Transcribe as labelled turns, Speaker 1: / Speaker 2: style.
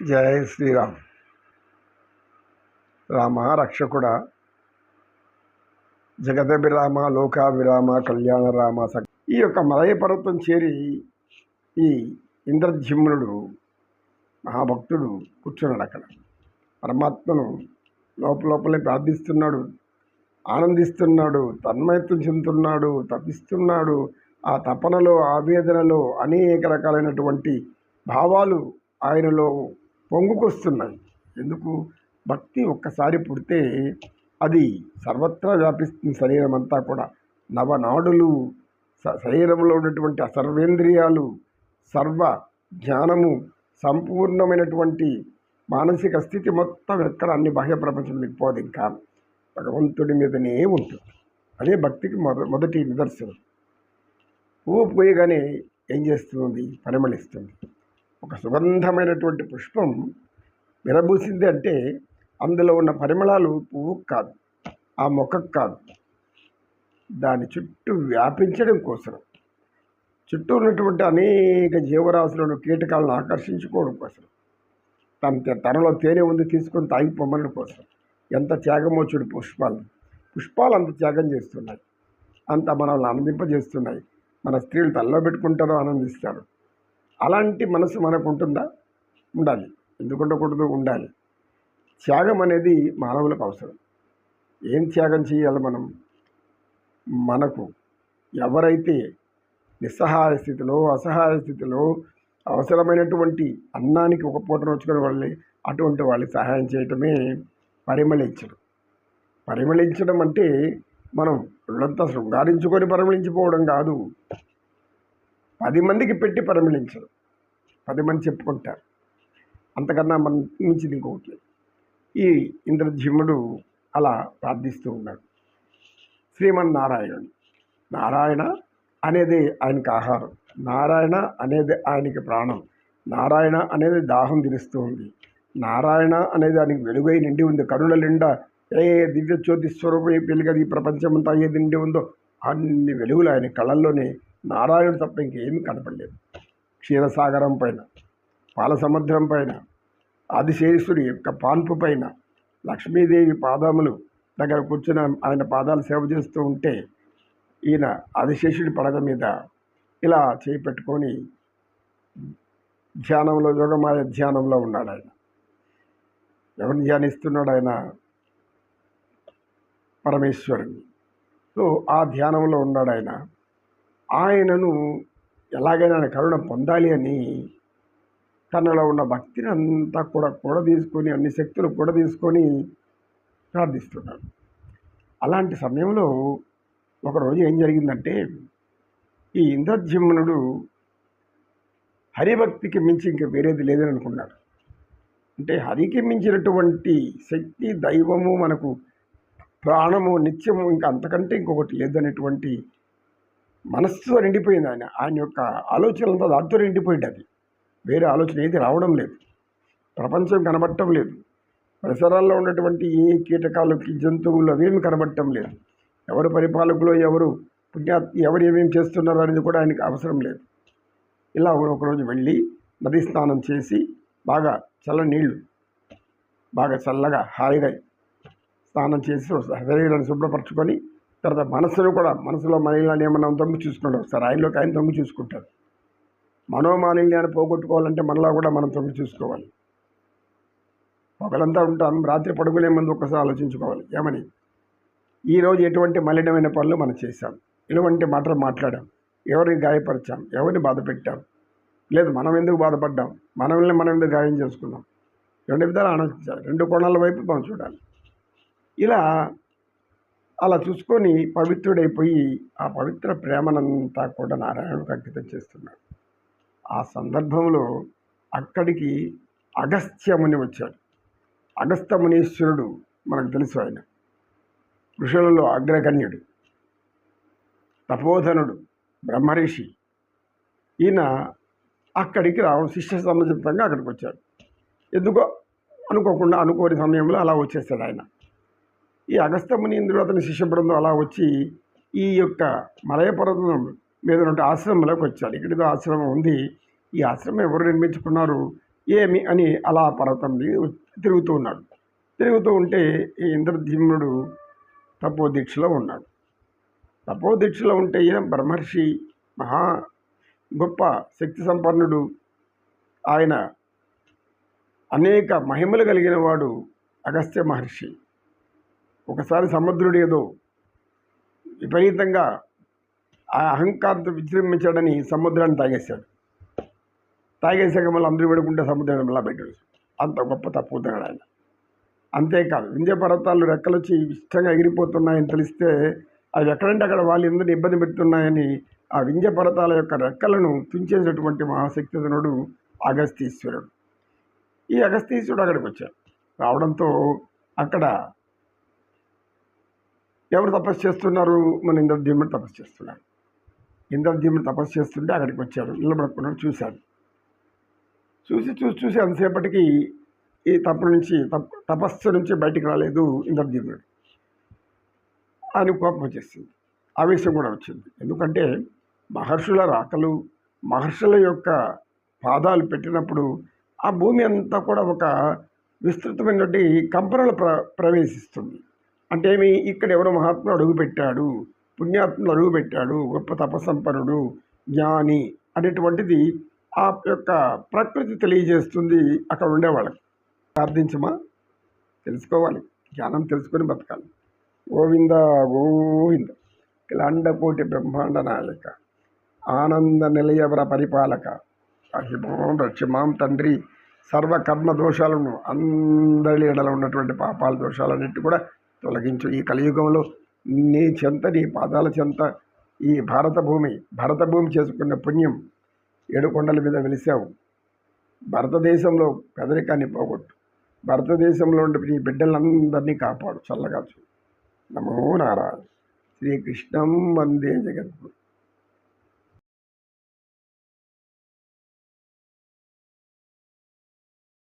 Speaker 1: జయ శ్రీరామ్. రామ రక్షకుడ, జగదభిరామ, లోకాభిరామ, కళ్యాణ రామ. ఈ యొక్క మలయ పర్వతం చేరి ఈ ఇంద్రజిమ్నుడు మహాభక్తుడు కూర్చున్నాడు అక్కడ. పరమాత్మను లోపలే ప్రార్థిస్తున్నాడు, ఆనందిస్తున్నాడు, తన్మయత్వం చెందుతున్నాడు, తపిస్తున్నాడు. ఆ తపనలో, ఆవేదనలో అనేక రకాలైనటువంటి భావాలు ఆయనలో పొంగుకొస్తున్నాయి. ఎందుకు? భక్తి ఒక్కసారి పుడితే అది సర్వత్రా వ్యాపిస్తుంది. శరీరం అంతా కూడా నవనాడులు, శరీరంలో ఉన్నటువంటి సర్వేంద్రియాలు, సర్వ జ్ఞానము, సంపూర్ణమైనటువంటి మానసిక స్థితి మొత్తం ఎక్కడ అన్ని బాహ్య ప్రపంచం దిగిపోదు, ఇంకా భగవంతుడి మీదనే ఉంటుంది. అదే భక్తికి మొదటి నిదర్శనం. పువ్వు పోయగానే ఏం చేస్తుంది? పరిమళిస్తుంది. ఒక సుగంధమైనటువంటి పుష్పం విరబూసింది అంటే అందులో ఉన్న పరిమళాలు పువ్వుకు కాదు, ఆ మొక్కకు కాదు, దాని చుట్టూ వ్యాపించడం కోసం, చుట్టూ ఉన్నటువంటి అనేక జీవరాశులను, కీటకాలను ఆకర్షించుకోవడం కోసం, తనలో తేనె ఉంది తీసుకొని తాగిపోమడం కోసం. ఎంత త్యాగమో చూడు పుష్పాలు అంత త్యాగం చేస్తున్నాయి, అంత మనల్ని ఆనందింపజేస్తున్నాయి. మన స్త్రీలు తల్లో పెట్టుకుంటారో ఆనందిస్తారు. అలాంటి మనసు మనకు ఉంటుందా? ఉండాలి. ఎందుకు ఉండకూడదు? ఉండాలి. త్యాగం అనేది మానవులకు అవసరం. ఏం త్యాగం చేయాలి మనం? మనకు ఎవరైతే నిస్సహాయ స్థితిలో, అసహాయ స్థితిలో అవసరమైనటువంటి అన్నానికి ఒక పూట నోచుకునే వాళ్ళని, అటువంటి వాళ్ళకి సహాయం చేయటమే పరిమళించడం. పరిమళించడం అంటే మనం ఒళ్ళంతా శృంగారించుకొని పరిమళించిపోవడం కాదు. 10 మందికి పెట్టి పరిమళించడం. 10 మంది చెప్పుకుంటారు. అంతకన్నా మన మించింది ఇంకొకటి. ఈ ఇంద్రజిమ్ముడు అలా ప్రార్థిస్తూ ఉన్నాడు శ్రీమన్నారాయణుడు. నారాయణ అనేది ఆయనకి ఆహారం, నారాయణ అనేది ఆయనకి ప్రాణం, నారాయణ అనేది దాహం తీరుస్తూ ఉంది, నారాయణ అనేది ఆయనకి వెలుగై నిండి ఉంది. కరుణ నిండా ఏ దివ్య జ్యోతి స్వరూపం వెలుగది ఈ ప్రపంచమంతా ఏది నిండి ఉందో అన్ని వెలుగులు ఆయన కళల్లోనే. నారాయణుడు తప్ప ఇంకేమీ కనపడలేదు. క్షీరసాగరం పైన, పాల సముద్రం పైన, ఆదిశేషుడి యొక్క పాన్పు పైన, లక్ష్మీదేవి పాదములు దగ్గర కూర్చుని ఆయన పాదాలు సేవ చేస్తూ ఉంటే, ఈయన ఆదిశేషుడి పడగ మీద ఇలా చేయి పెట్టుకొని ధ్యానంలో, యోగమాయ ధ్యానంలో ఉన్నాడు ఆయన. ఎవరిని ధ్యానిస్తున్నాడు ఆయన? పరమేశ్వరుని. సో ఆ ధ్యానంలో ఉన్నాడు ఆయన. ఆయనను ఎలాగైనా కరుణ పొందాలి అని తనలో ఉన్న భక్తిని అంతా కూడా తీసుకొని, అన్ని శక్తులు కూడా తీసుకొని ప్రార్థిస్తున్నాడు. అలాంటి సమయంలో ఒకరోజు ఏం జరిగిందంటే, ఈ ఇంద్రజిమ్నుడు హరిభక్తికి మించి ఇంక వేరేది లేదని అనుకున్నాడు. అంటే హరికి మించినటువంటి శక్తి, దైవము, మనకు ప్రాణము, నిత్యము, ఇంకా అంతకంటే ఇంకొకటి లేదనేటువంటి మనస్సుతో నిండిపోయింది ఆయన. ఆయన యొక్క ఆలోచనలంతా దాంతో నిండిపోయింది. అది వేరే ఆలోచన ఏది రావడం లేదు. ప్రపంచం కనబడటం లేదు. పరిసరాల్లో ఉన్నటువంటి ఏ కీటకాలకి, జంతువులు అవేమి కనబడటం లేదు. ఎవరు పరిపాలకులు, ఎవరు పుణ్యాత్మ, ఎవరు ఏమేమి చేస్తున్నారో అనేది కూడా ఆయనకి అవసరం లేదు. ఇలా ఒకరోజు వెళ్ళి నదీ స్నానం చేసి బాగా నీళ్లు బాగా చల్లగా హాయిగా స్నానం చేసి శరీరాన్ని శుభ్రపరచుకొని, తర్వాత మనసులో మనల్ని ఏమన్నా తొంగి చూసుకుంటాడు. ఒకసారి ఆయనలోకి ఆయన తొంగి చూసుకుంటాడు. మనోమాలిన్యాన్ని పోగొట్టుకోవాలంటే మనలో కూడా మనం తొంగి చూసుకోవాలి. ఒకరంతా ఉంటాం, రాత్రి పడుకునే ముందు ఒక్కసారి ఆలోచించుకోవాలి. ఏమని, ఈరోజు ఎటువంటి మలినమైన పనులు మనం చేశాం, ఎటువంటి మాటలు మాట్లాడాం, ఎవరిని గాయపరిచాం, ఎవరిని బాధ పెట్టాం, లేదు మనం ఎందుకు బాధపడ్డాం, మనల్ని మనం ఎందుకు గాయం చేసుకున్నాం, 2 విధాలు ఆలోచించాలి. 2 కోణాల వైపు మనం చూడాలి. ఇలా అలా చూసుకొని పవిత్రుడైపోయి ఆ పవిత్ర ప్రేమనంతా కూడా నారాయణుడికి అంకితం చేస్తున్నాడు. ఆ సందర్భంలో అక్కడికి అగస్త్యముని వచ్చాడు. అగస్త్య మునీశ్వరుడు మనకు తెలుసు. ఆయన ఋషులలో అగ్రగణ్యుడు, తపోధనుడు, బ్రహ్మర్షి. ఈయన అక్కడికి శిష్య సముచితంగా అక్కడికి వచ్చాడు. ఎందుకో అనుకోకుండా, అనుకోని సమయంలో అలా వచ్చేస్తాడు ఆయన. ఈ అగస్త్య మునీంద్రుడు అతని శిష్య బృందం అలా వచ్చి ఈ యొక్క మలయ పర్వతం మీద ఉన్న ఆశ్రమంలోకి వచ్చాడు. ఇక్కడితో ఆశ్రమం ఉంది. ఈ ఆశ్రమం ఎవరు నిర్మించుకున్నారు? ఏమి అని అలా పర్వతం తిరుగుతూ ఉన్నాడు. తిరుగుతూ ఉంటే ఈ ఇంద్రద్యుమ్నుడు తపోదీక్షలో ఉన్నాడు. తపోదీక్షలో ఉంటే ఈయన బ్రహ్మర్షి, మహా గొప్ప శక్తి సంపన్నుడు, ఆయన అనేక మహిమలు కలిగిన వాడు అగస్త్య మహర్షి. ఒకసారి సముద్రుడు ఏదో విపరీతంగా ఆ అహంకారంతో విజృంభించాడని సముద్రాన్ని తాగేశాడు. తాగేసాక మళ్ళీ అందరూ పెడుకుంటే సముద్రాన్ని మళ్ళీ పెట్టాడు. అంత గొప్ప తప్పుతున్నాడు ఆయన. అంతేకాదు, వింధ్య పర్వతాలు రెక్కలొచ్చి ఇష్టంగా ఎగిరిపోతున్నాయని తెలిస్తే అవి ఎక్కడంటే అక్కడ వాళ్ళు ఎందుకు ఇబ్బంది పెడుతున్నాయని ఆ వింధ్య పర్వతాల యొక్క రెక్కలను తుంచేసినటువంటి మహాశక్తిధనుడు అగస్తీశ్వరుడు. ఈ అగస్తీశ్వరుడు అక్కడికి వచ్చాడు. రావడంతో అక్కడ ఎవరు తపస్సు చేస్తున్నారు? మన ఇంద్రద్యుమ్నుడు తపస్సు చేస్తున్నాడు. ఇంద్రద్యుమ్నుడు తపస్సు చేస్తుంటే అక్కడికి వచ్చాడు, నిలబడుకున్నాడు, చూశాడు. చూసి అంతసేపటికి ఈ తపస్సు నుంచి బయటికి రాలేదు ఇంద్రద్యుమ్నుడు. ఆయన కోపం వచ్చేసింది, ఆవేశం కూడా వచ్చింది. ఎందుకంటే మహర్షుల రాకలు, మహర్షుల యొక్క పాదాలు పెట్టినప్పుడు ఆ భూమి అంతా కూడా ఒక విస్తృతమైనటువంటి కంపనలు ప్రవేశిస్తుంది. అంటే ఏమి, ఇక్కడ ఎవరో మహాత్ముడు అడుగుపెట్టాడు, పుణ్యాత్ముడు అడుగుపెట్టాడు, గొప్ప తపస్సంపన్నుడు, జ్ఞాని అనేటువంటిది ఆ యొక్క ప్రకృతి తెలియజేస్తుంది అక్కడ ఉండేవాళ్ళకి. ప్రార్థించమా, తెలుసుకోవాలి, జ్ఞానం తెలుసుకొని బతకాలి. గోవింద గోవింద కిలాండకోటి బ్రహ్మాండ నాయక, ఆనంద నిలయవర పరిపాలక, అహిమాం రక్షమాం తండ్రి. సర్వకర్మ దోషాలను, అందరి ఎడల ఉన్నటువంటి పాపాల దోషాలన్నిటి కూడా తొలగించు. ఈ కలియుగంలో నీ చెంత, నీ పాదాల చెంత ఈ భరత భూమి చేసుకున్న పుణ్యం, 7 కొండల మీద వెలిసావు. భారతదేశంలో పేదరికాన్ని పోగొట్టు. భారతదేశంలో ఉండే నీ బిడ్డలందరినీ కాపాడు, చల్లగా చూ. నమో నారాయణ. శ్రీకృష్ణం వందే జగద్గురు.